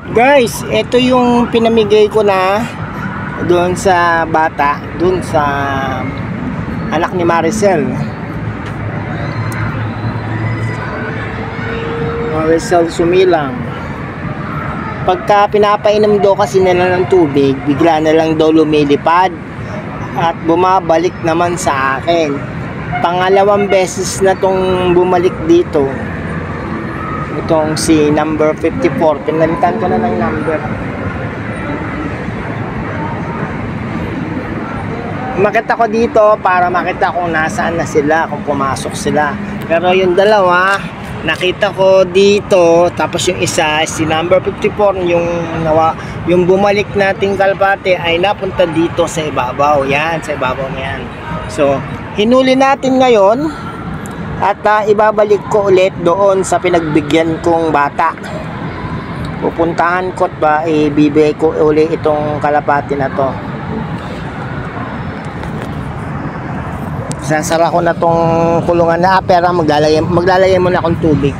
Guys, ito yung pinamigay ko na doon sa bata, doon sa anak ni Maricel. Maricel Sumilang. Pagka pinapainom daw kasi nila ng tubig, bigla na lang daw lumilipad at bumabalik naman sa akin. Pangalawang beses na tong bumalik dito. Itong si number 54, pinalitan ko na ng number. Makita ko dito para makita kung nasaan na sila, kung pumasok sila. Pero yung dalawa, nakita ko dito, tapos yung isa, si number 54, yung bumalik nating kalapate ay napunta dito sa ibabaw. Yan, sa ibabaw na yan. So, hinuli natin ngayon. At ibabalik ko ulit doon sa pinagbigyan kong bata. Pupuntahan ko at ibibigay ko ulit itong kalapati na to. Sasara ko na tong kulungan na pera, maglalagay muna akong tubig.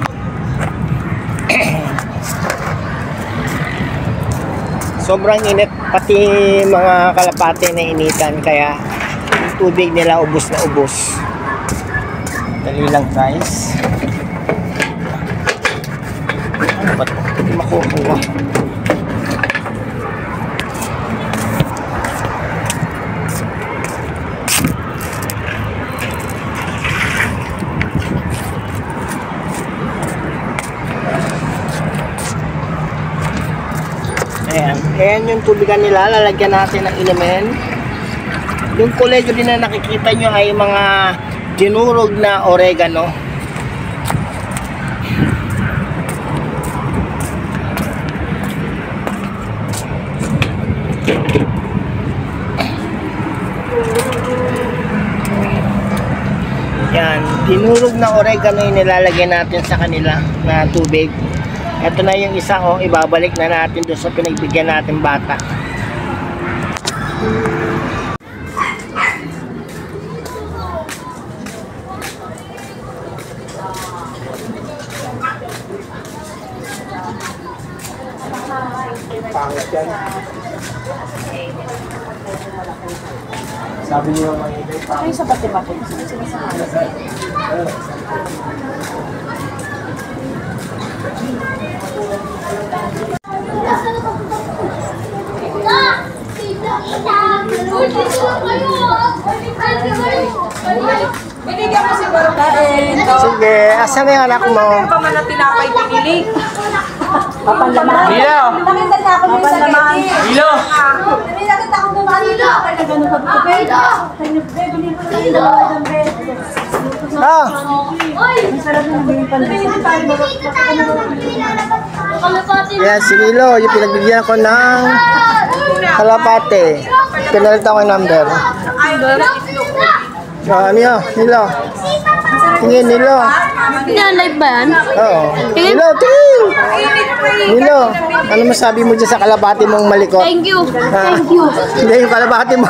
Sobrang init, pati mga kalapati na initan, kaya yung tubig nila ubos na ubos. Dali lang guys. Ano ba ito? Hindi makukuha. Ayan. Ayan yung tubigan nila. Lalagyan natin ng inumin. Yung kulay din na nakikita nyo ay mga dinurog na oregano. Yan, dinurog na oregano yung nilalagay natin sa kanila na tubig. Ito na yung isa, ibabalik na natin doon sa pinagbigyan natin bata. Pangit yan. Sabi niyo mga ibig pangit. Ay, sa bati-bati. Binigyan mo si Barutain. Sige, asan na yung anak mo? Ano ba man na tinapay pinili? Papanlaman. Hilo! Nakita na ako yung Papanlaman. Hilo! Nakita ako ng kanila. Kaya gano'n ka ba? Hilo! Ah! Ang sarap na naging panlaman. Yan, si Nilo, yung pinagbigyan ko ng kalapate. Pinalitan ko yung number. Ano yun, Nilo? Tingin, Nilo. Yan, live ba yan? Oo. Nilo, tingin! Nilo, ano masabi mo dyan sa kalapate mong malikot? Thank you. Ah, Thank you. Hindi, yung kalapate mo.